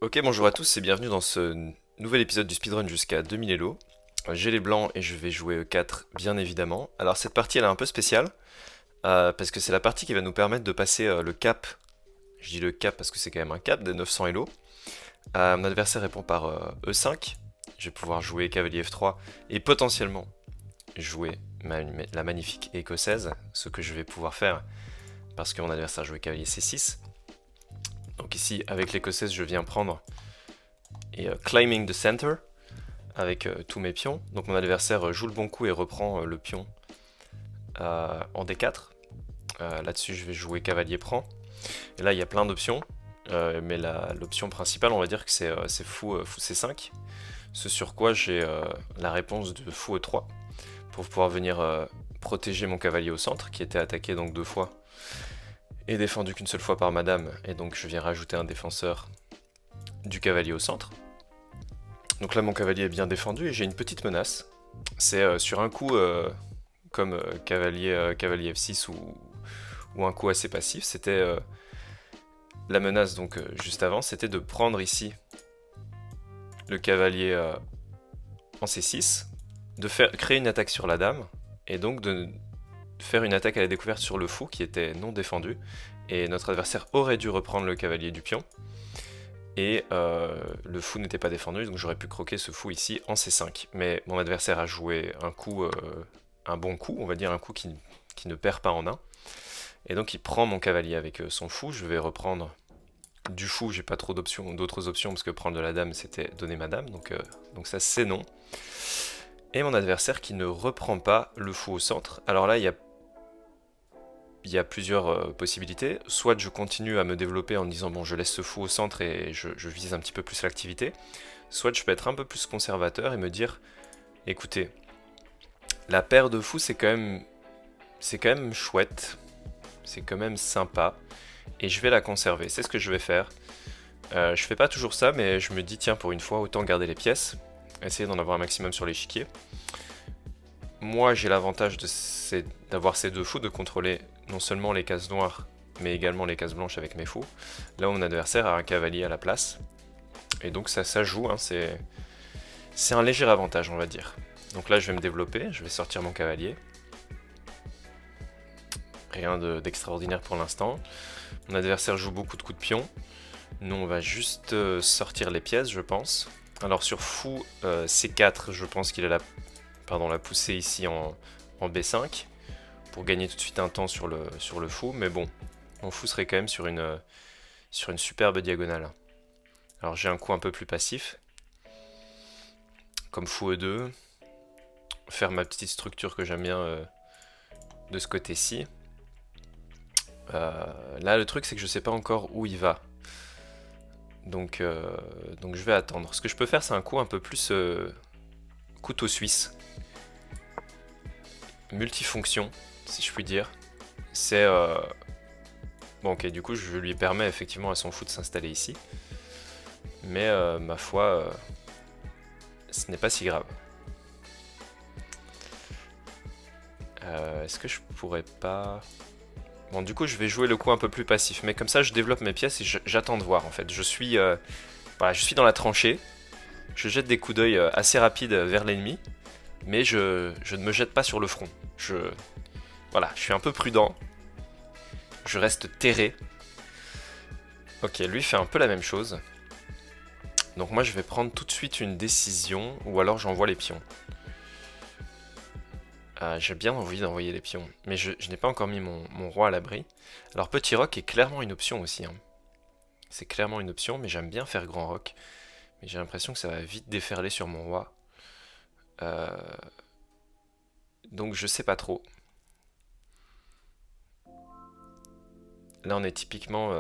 Ok, bonjour à tous et bienvenue dans ce nouvel épisode du speedrun jusqu'à 2000 Elo. J'ai les blancs et je vais jouer E4 bien évidemment. Alors cette partie elle est un peu spéciale parce que c'est la partie qui va nous permettre de passer le cap. Je dis le cap parce que c'est quand même un cap des 900 Elo. Mon adversaire répond par E5. Je vais pouvoir jouer cavalier F3 et potentiellement jouer la magnifique écossaise, ce que je vais pouvoir faire parce que mon adversaire jouait cavalier C6. Donc ici avec l'écossaise je viens prendre et climbing the center avec tous mes pions. Donc mon adversaire joue le bon coup et reprend le pion en D4. Là-dessus, je vais jouer cavalier prend. Et là, il y a plein d'options. Mais l'option principale, on va dire que c'est fou C5. Ce sur quoi j'ai la réponse de fou E3 pour pouvoir venir protéger mon cavalier au centre qui était attaqué donc deux fois et défendu qu'une seule fois par madame. Et donc je viens rajouter un défenseur du cavalier au centre. Donc là, mon cavalier est bien défendu et j'ai une petite menace. C'est sur un coup comme cavalier F6 ou un coup assez passif, c'était la menace donc juste avant, c'était de prendre ici le cavalier en C6, de créer une attaque sur la dame, et donc de faire une attaque à la découverte sur le fou qui était non défendu, et notre adversaire aurait dû reprendre le cavalier du pion, et le fou n'était pas défendu, donc j'aurais pu croquer ce fou ici en C5. Mais mon adversaire a joué un coup, un bon coup, on va dire un coup qui ne perd pas en 1. Et donc il prend mon cavalier avec son fou, je vais reprendre du fou, j'ai pas trop d'autres options parce que prendre de la dame c'était donner ma dame, donc ça c'est non. Et mon adversaire qui ne reprend pas le fou au centre. Alors là il y a plusieurs possibilités. Soit je continue à me développer en disant bon je laisse ce fou au centre et je vise un petit peu plus l'activité. Soit je peux être un peu plus conservateur et me dire écoutez, la paire de fous c'est quand même chouette, c'est quand même sympa et je vais la conserver. C'est ce que je vais faire. Je fais pas toujours ça, mais je me dis tiens pour une fois autant garder les pièces, essayer d'en avoir un maximum sur l'échiquier. Moi j'ai l'avantage d'avoir ces deux fous, de contrôler non seulement les cases noires, mais également les cases blanches avec mes fous. Là où mon adversaire a un cavalier à la place. Et donc ça joue, hein, c'est un léger avantage on va dire. Donc là je vais me développer, je vais sortir mon cavalier. Rien d'extraordinaire pour l'instant. Mon adversaire joue beaucoup de coups de pion. Nous on va juste sortir les pièces je pense. Alors sur fou C4 je pense qu'il a la poussée ici en B5 pour gagner tout de suite un temps sur le fou, mais bon, mon fou serait quand même sur une superbe diagonale. Alors j'ai un coup un peu plus passif, comme fou E2, faire ma petite structure que j'aime bien de ce côté-ci. Là le truc c'est que je sais pas encore où il va. Donc je vais attendre. Ce que je peux faire c'est un coup un peu plus couteau suisse. Multifonction, si je puis dire. C'est... Bon ok, du coup je lui permets effectivement à son fou de s'installer ici. Mais ma foi, ce n'est pas si grave. Est-ce que je pourrais pas... Bon du coup je vais jouer le coup un peu plus passif. Mais comme ça je développe mes pièces et j'attends de voir en fait. Voilà, je suis dans la tranchée. Je jette des coups d'œil assez rapides vers l'ennemi. Mais je ne me jette pas sur le front. Voilà, je suis un peu prudent. Je reste terré. Ok, lui fait un peu la même chose. Donc moi je vais prendre tout de suite une décision, ou alors j'envoie les pions. J'ai bien envie d'envoyer les pions, mais je n'ai pas encore mis mon roi à l'abri. Alors petit roc est clairement une option aussi, hein. C'est clairement une option, mais j'aime bien faire grand roc. Mais j'ai l'impression que ça va vite déferler sur mon roi. Euh, Donc je sais pas trop. Là on est typiquement...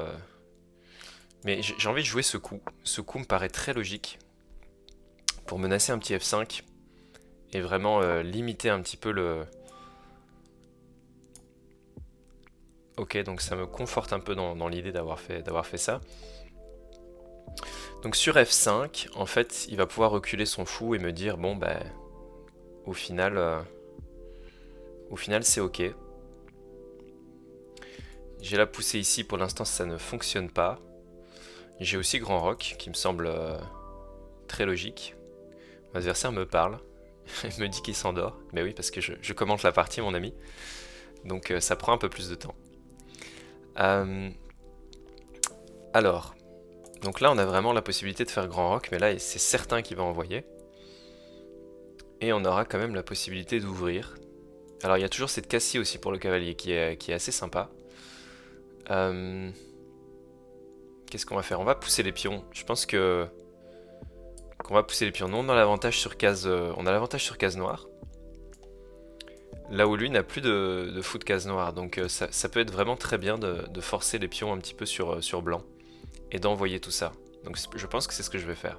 Mais j'ai envie de jouer ce coup. Ce coup me paraît très logique pour menacer un petit F5 et vraiment limiter un petit peu le... Ok, donc ça me conforte un peu dans l'idée d'avoir fait ça. Donc sur F5, en fait, il va pouvoir reculer son fou et me dire bon bah au final, c'est ok. J'ai la poussée ici, pour l'instant ça ne fonctionne pas. J'ai aussi Grand Roc, qui me semble très logique. Mon adversaire me parle, il me dit qu'il s'endort. Mais oui, parce que je commente la partie, mon ami. Donc ça prend un peu plus de temps. Euh, alors, donc là on a vraiment la possibilité de faire Grand Roc, mais là c'est certain qu'il va envoyer. Et on aura quand même la possibilité d'ouvrir. Alors il y a toujours cette case-ci aussi pour le cavalier qui est assez sympa. Euh, Qu'est-ce qu'on va faire? On va pousser les pions. Je pense que qu'on va pousser les pions. Nous on a l'avantage sur case noire. Là où lui n'a plus de fou de case noire. Donc ça peut être vraiment très bien de forcer les pions un petit peu sur blanc. Et d'envoyer tout ça. Donc je pense que c'est ce que je vais faire.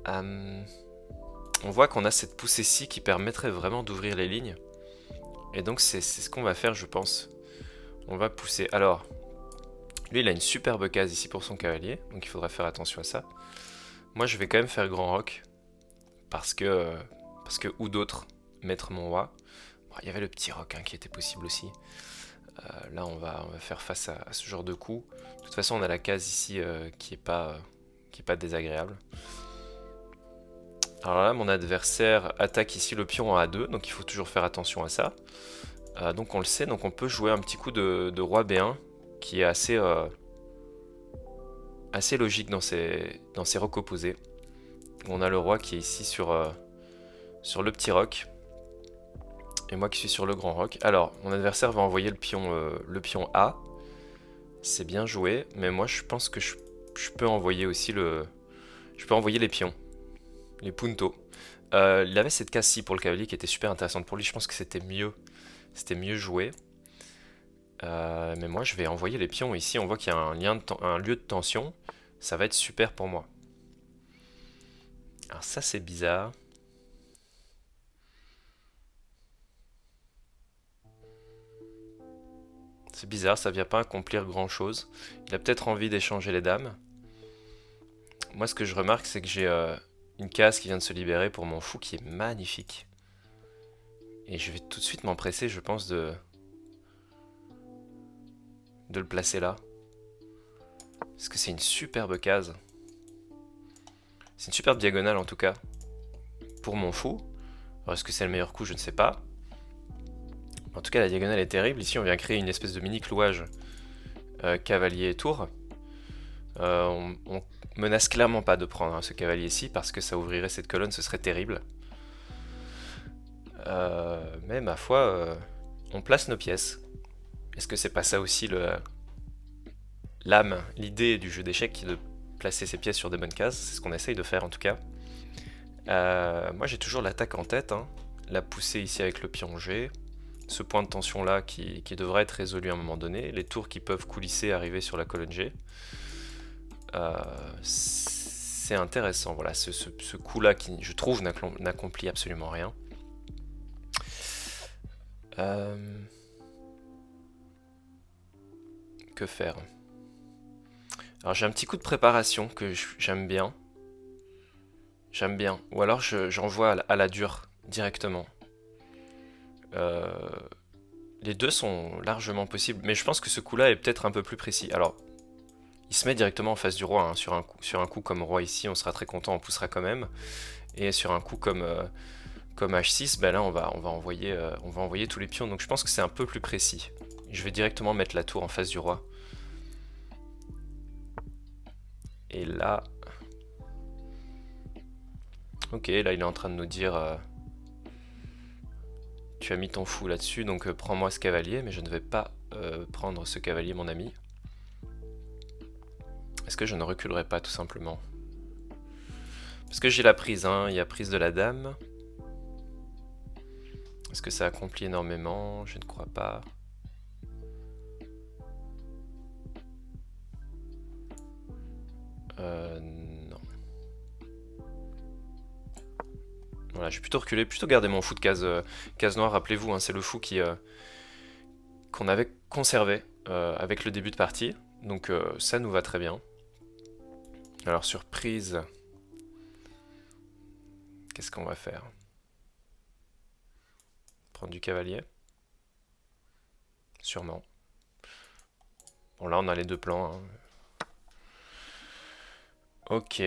On voit qu'on a cette poussée-ci qui permettrait vraiment d'ouvrir les lignes. Et donc c'est ce qu'on va faire je pense. On va pousser. Alors, lui il a une superbe case ici pour son cavalier. Donc il faudra faire attention à ça. Moi je vais quand même faire Grand Roc. Parce que ou d'autres mettre mon roi. Bon, il y avait le petit roc hein, qui était possible aussi. Là on va faire face à ce genre de coup. De toute façon on a la case ici qui est pas désagréable. Alors là mon adversaire attaque ici le pion en A2, donc il faut toujours faire attention à ça. Donc on le sait, donc on peut jouer un petit coup de roi B1 qui est assez logique dans ses rocs opposés. On a le roi qui est ici sur le petit roc. Et moi qui suis sur le grand roc. Alors, mon adversaire va envoyer le pion A. C'est bien joué, mais moi je pense que je peux envoyer aussi je peux envoyer les pions, les puntos. Il avait cette case-ci pour le cavalier qui était super intéressante pour lui. Je pense que c'était mieux joué. Mais moi je vais envoyer les pions ici. On voit qu'il y a un lieu de tension. Ça va être super pour moi. Alors ça c'est bizarre. C'est bizarre, ça vient pas accomplir grand chose. Il a peut-être envie d'échanger les dames. Moi ce que je remarque c'est que j'ai une case qui vient de se libérer pour mon fou qui est magnifique. Et je vais tout de suite m'empresser je pense de le placer là. Parce que c'est une superbe case. C'est une superbe diagonale en tout cas. Pour mon fou. Alors est-ce que c'est le meilleur coup? Je ne sais pas. En tout cas la diagonale est terrible. Ici on vient créer une espèce de mini clouage cavalier et tour. On menace clairement pas de prendre hein, ce cavalier-ci parce que ça ouvrirait cette colonne, ce serait terrible. Mais ma foi, on place nos pièces. Est-ce que c'est pas ça aussi l'âme, l'idée du jeu d'échecs qui est de placer ses pièces sur des bonnes cases? C'est ce qu'on essaye de faire en tout cas. Moi j'ai toujours l'attaque en tête, hein. La poussée ici avec le pion G, ce point de tension là qui devrait être résolu à un moment donné, les tours qui peuvent coulisser arriver sur la colonne G. C'est intéressant, voilà, ce coup là qui je trouve n'accomplit absolument rien. Que faire? Alors j'ai un petit coup de préparation que j'aime bien. J'aime bien. Ou alors j'envoie à la dure directement. Les deux sont largement possibles, mais je pense que ce coup-là est peut-être un peu plus précis. Alors, il se met directement en face du roi. Hein. Sur un coup comme roi ici, on sera très content, on poussera quand même. Et sur un coup comme H6, ben là on va envoyer tous les pions. Donc je pense que c'est un peu plus précis. Je vais directement mettre la tour en face du roi. Et là... Ok, là il est en train de nous dire... tu as mis ton fou là-dessus, donc prends-moi ce cavalier, mais je ne vais pas prendre ce cavalier, mon ami. Est-ce que je ne reculerai pas, tout simplement? Parce que j'ai la prise, hein, il y a prise de la dame. Est-ce que ça accomplit énormément? Je ne crois pas. Non. Voilà, je vais plutôt reculer, plutôt garder mon fou de case noire. Rappelez-vous, hein, c'est le fou qu'on avait conservé avec le début de partie. Donc ça nous va très bien. Alors sur prise, qu'est-ce qu'on va faire? Prendre du cavalier? Sûrement. Bon là on a les deux plans. Hein. Ok.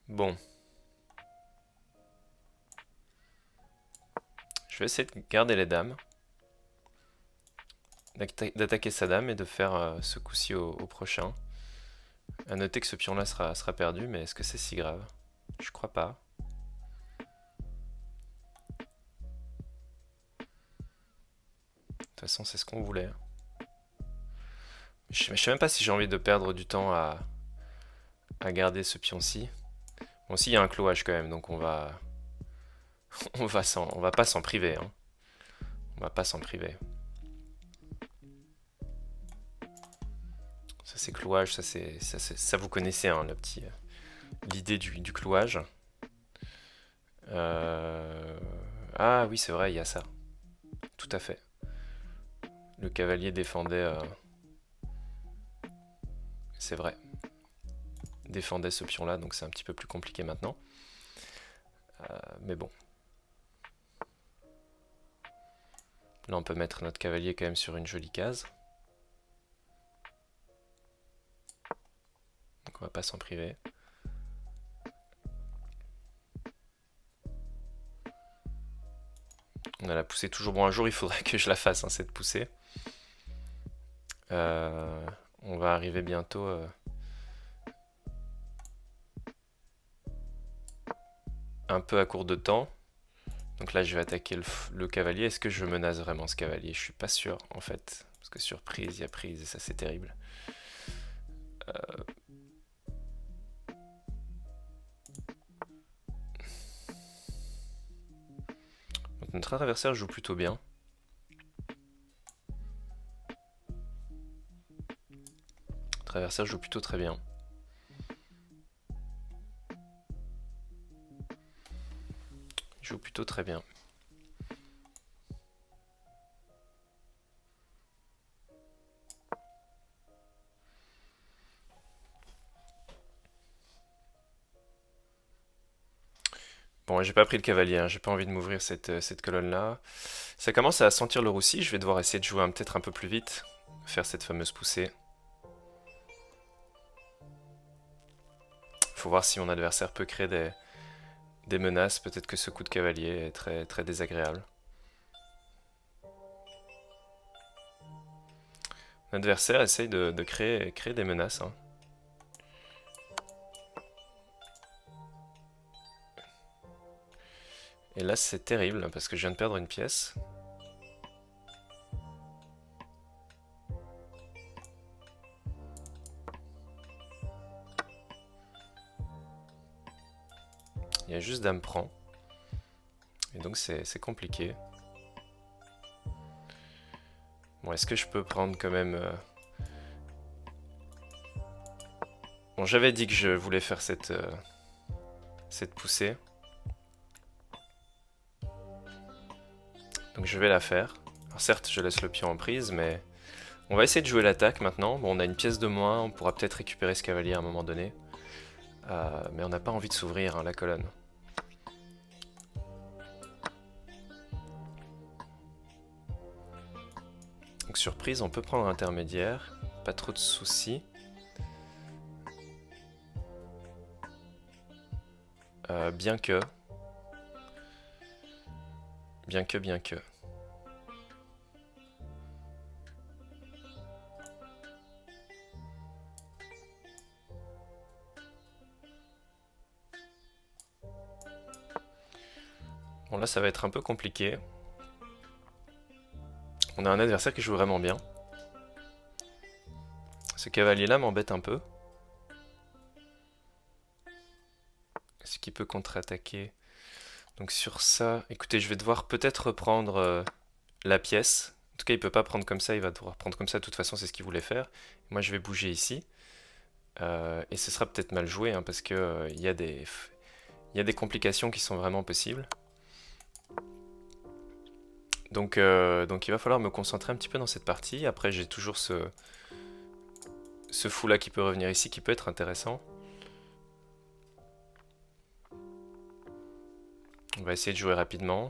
Bon. Je vais essayer de garder les dames. D'attaquer sa dame et de faire ce coup-ci au prochain. À noter que ce pion-là sera perdu, mais est-ce que c'est si grave? Je crois pas. De toute façon, c'est ce qu'on voulait. Je sais même pas si j'ai envie de perdre du temps à garder ce pion-ci. Bon, si, il y a un clouage quand même, donc on va... on va pas s'en priver, hein. On va pas s'en priver. Ça c'est clouage, ça vous connaissez, hein, l'idée du clouage. Ah oui, c'est vrai, il y a ça. Tout à fait. Le cavalier défendait... c'est vrai. Défendait ce pion-là, donc c'est un petit peu plus compliqué maintenant. Mais bon. Là, on peut mettre notre cavalier quand même sur une jolie case. Donc on va pas s'en priver. On a la poussée toujours. Bon, un jour, il faudrait que je la fasse, hein, cette poussée. On va arriver bientôt... un peu à court de temps. Donc là, je vais attaquer le cavalier. Est-ce que je menace vraiment ce cavalier? Je suis pas sûr, en fait. Parce que sur prise, il y a prise, et ça, c'est terrible. Donc notre adversaire joue plutôt bien. Notre adversaire joue plutôt très bien. Il joue plutôt très bien. Bon, j'ai pas pris le cavalier, hein, j'ai pas envie de m'ouvrir cette colonne-là. Ça commence à sentir le roussi, je vais devoir essayer de jouer peut-être un peu plus vite. Faire cette fameuse poussée. Faut voir si mon adversaire peut créer des menaces. Peut-être que ce coup de cavalier est très, très désagréable. L'adversaire essaye de créer des menaces, hein. Et là, c'est terrible parce que je viens de perdre une pièce. Il y a juste dame prend. Et donc, c'est compliqué. Bon, est-ce que je peux prendre quand même... Bon, j'avais dit que je voulais faire cette poussée. Donc je vais la faire. Alors certes, je laisse le pion en prise, mais on va essayer de jouer l'attaque maintenant. Bon, on a une pièce de moins, on pourra peut-être récupérer ce cavalier à un moment donné. Mais on n'a pas envie de s'ouvrir, hein, la colonne. Donc surprise, on peut prendre intermédiaire. Pas trop de soucis. Bien que... Bien que... Bon, là, ça va être un peu compliqué. On a un adversaire qui joue vraiment bien. Ce cavalier-là m'embête un peu. Est-ce qu'il peut contre-attaquer? Donc sur ça, écoutez, je vais devoir peut-être reprendre la pièce. En tout cas, il peut pas prendre comme ça, il va devoir prendre comme ça. De toute façon, c'est ce qu'il voulait faire. Moi, je vais bouger ici. Et ce sera peut-être mal joué, hein, parce que il y a des complications qui sont vraiment possibles. Donc il va falloir me concentrer un petit peu dans cette partie. Après, j'ai toujours ce fou-là qui peut revenir ici, qui peut être intéressant. On va essayer de jouer rapidement.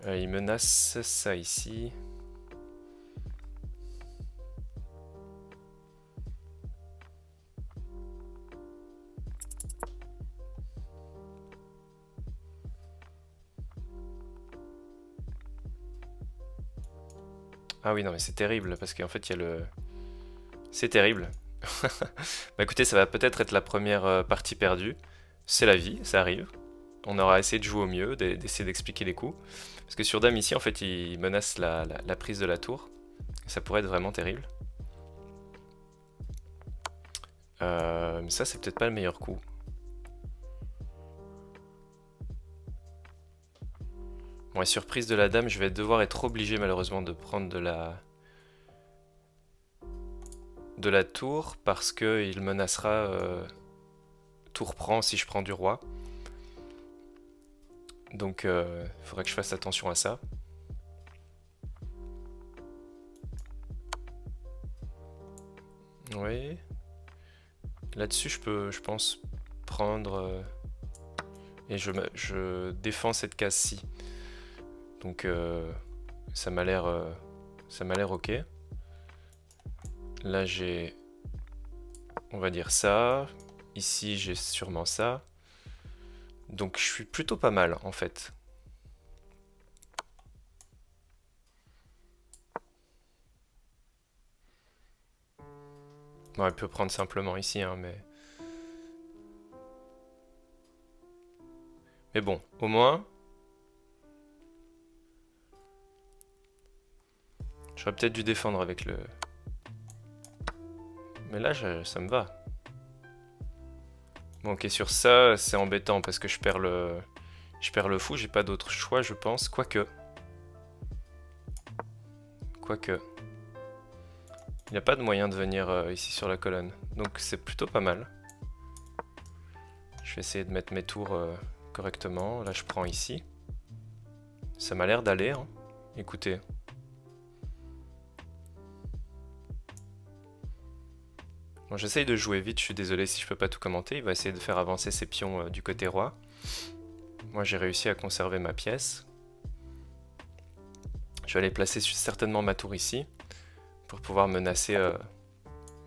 Il menace ça ici. Ah oui, non mais c'est terrible, parce qu'en fait il y a le... C'est terrible. Bah écoutez, ça va peut-être être la première partie perdue. C'est la vie, ça arrive. On aura essayé de jouer au mieux, d'essayer d'expliquer les coups. Parce que sur Dame ici, en fait, il menace la prise de la tour. Ça pourrait être vraiment terrible. Mais ça, c'est peut-être pas le meilleur coup. Bon, et surprise de la Dame, je vais devoir être obligé malheureusement de prendre de la tour parce qu'il menacera tour prend si je prends du roi. Donc il faudrait que je fasse attention à ça. Oui. Là-dessus je peux, je pense, prendre... et je défends cette case-ci. Donc ça m'a l'air ok. Là j'ai, on va dire ça. Ici j'ai sûrement ça. Donc je suis plutôt pas mal en fait. Bon, elle peut prendre simplement ici, hein, mais... Mais bon, au moins... J'aurais peut-être dû défendre avec le... Mais là, ça me va. Bon, ok, sur ça, c'est embêtant parce que je perds le fou, j'ai pas d'autre choix, je pense. Quoique. Il n'y a pas de moyen de venir ici sur la colonne. Donc c'est plutôt pas mal. Je vais essayer de mettre mes tours correctement. Là, je prends ici. Ça m'a l'air d'aller, hein. Écoutez. Bon, j'essaye de jouer vite, je suis désolé si je peux pas tout commenter. Il va essayer de faire avancer ses pions du côté roi. Moi, j'ai réussi à conserver ma pièce. Je vais aller placer certainement ma tour ici pour pouvoir menacer...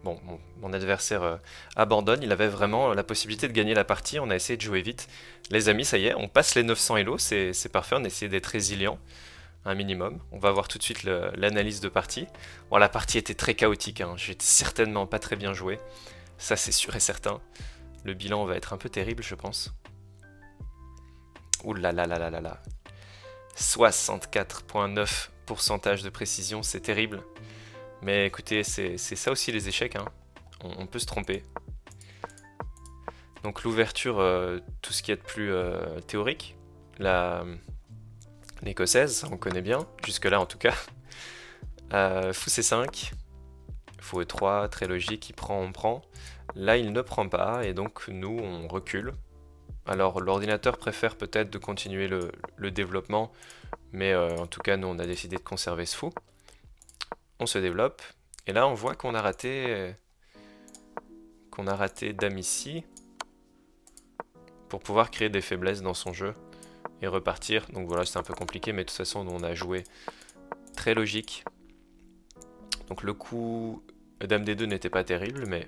Bon, mon adversaire abandonne, il avait vraiment la possibilité de gagner la partie, on a essayé de jouer vite. Les amis, ça y est, on passe les 900 Elo, c'est parfait, on a essayé d'être résilient, un minimum. On va voir tout de suite l'analyse de partie. Bon, la partie était très chaotique, hein. J'ai certainement pas très bien joué, ça c'est sûr et certain. Le bilan va être un peu terrible, je pense. Ouh là là là là là là. 64,9% de précision, c'est terrible. Mais écoutez, c'est ça aussi les échecs, hein. On peut se tromper. Donc l'ouverture, tout ce qui est de plus théorique, l'écossaise, on connaît bien, jusque-là en tout cas. Fou C5, fou E3, très logique, il prend, on prend. Là, il ne prend pas, et donc nous, on recule. Alors l'ordinateur préfère peut-être de continuer le développement, mais en tout cas, nous, on a décidé de conserver ce fou. On se développe, et là on voit qu'on a raté dame ici pour pouvoir créer des faiblesses dans son jeu et repartir. Donc voilà, c'est un peu compliqué, mais de toute façon on a joué très logique. Donc le coup dame D2 n'était pas terrible, mais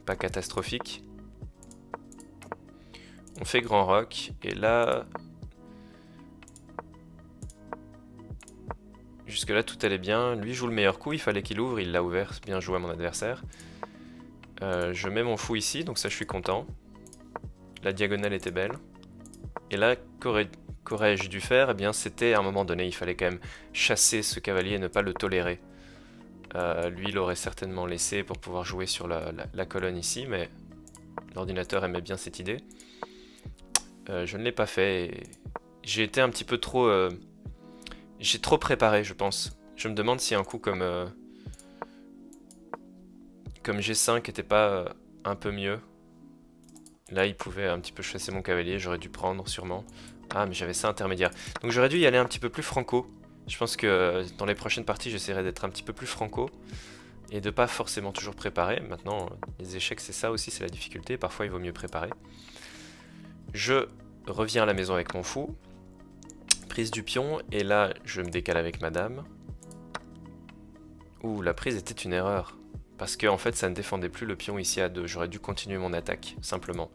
pas catastrophique. On fait grand roc, et là... Jusque là tout allait bien, lui joue le meilleur coup, il fallait qu'il ouvre, il l'a ouvert, bien joué à mon adversaire. Je mets mon fou ici, donc ça je suis content. La diagonale était belle. Et là, qu'aurais-je dû faire? Eh bien c'était à un moment donné, il fallait quand même chasser ce cavalier et ne pas le tolérer. Lui il aurait certainement laissé pour pouvoir jouer sur la colonne ici, mais l'ordinateur aimait bien cette idée. Je ne l'ai pas fait, j'ai été un petit peu trop... J'ai trop préparé, je pense. Je me demande si un coup comme G5 était pas un peu mieux. Là, il pouvait un petit peu chasser mon cavalier, j'aurais dû prendre sûrement. Ah, mais j'avais ça intermédiaire. Donc j'aurais dû y aller un petit peu plus franco. Je pense que dans les prochaines parties, j'essaierai d'être un petit peu plus franco. Et de pas forcément toujours préparer. Maintenant, les échecs, c'est ça aussi, c'est la difficulté. Parfois, il vaut mieux préparer. Je reviens à la maison avec mon fou. Prise du pion, et là je me décale avec ma dame. Ouh, la prise était une erreur. Parce que en fait ça ne défendait plus le pion ici à 2. J'aurais dû continuer mon attaque, simplement.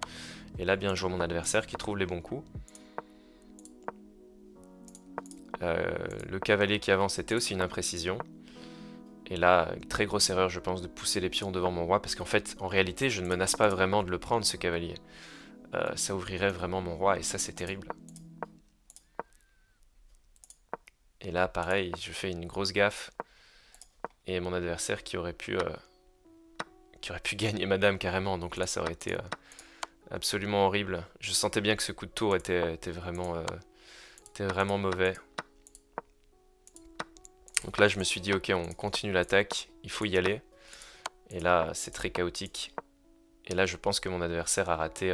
Et là bien joué mon adversaire qui trouve les bons coups. Le cavalier qui avance était aussi une imprécision. Et là, très grosse erreur je pense de pousser les pions devant mon roi. Parce qu'en fait, en réalité, je ne menace pas vraiment de le prendre ce cavalier. Ça ouvrirait vraiment mon roi et ça c'est terrible. Et là pareil, je fais une grosse gaffe. Et mon adversaire qui aurait pu gagner ma dame carrément. Donc là ça aurait été absolument horrible. Je sentais bien que ce coup de tour était vraiment mauvais. Donc là je me suis dit ok, on continue l'attaque, il faut y aller. Et là c'est très chaotique. Et là je pense que mon adversaire a raté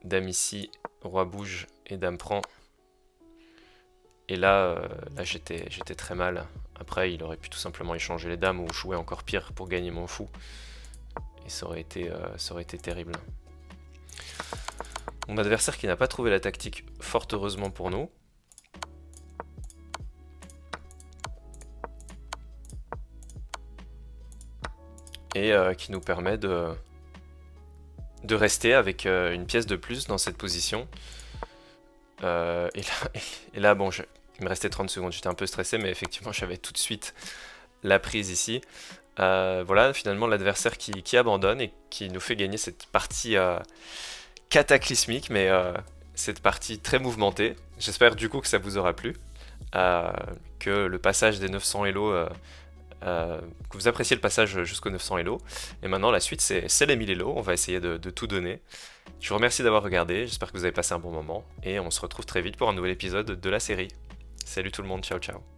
dame ici, roi bouge et dame prend. Et là j'étais très mal. Après il aurait pu tout simplement échanger les dames ou jouer encore pire pour gagner mon fou. Et ça aurait été terrible. Mon adversaire qui n'a pas trouvé la tactique, fort heureusement pour nous. Et qui nous permet de rester avec une pièce de plus dans cette position. Et là bon, il me restait 30 secondes, j'étais un peu stressé, mais effectivement j'avais tout de suite la prise ici. Voilà, finalement l'adversaire qui abandonne et qui nous fait gagner cette partie cataclysmique, mais cette partie très mouvementée. J'espère du coup que ça vous aura plu, que le passage des 900 Elo, que vous appréciez le passage jusqu'aux 900 Elo. Et maintenant la suite c'est les 1000 Elo, on va essayer de tout donner. Je vous remercie d'avoir regardé, j'espère que vous avez passé un bon moment, et on se retrouve très vite pour un nouvel épisode de la série. Salut tout le monde, ciao ciao.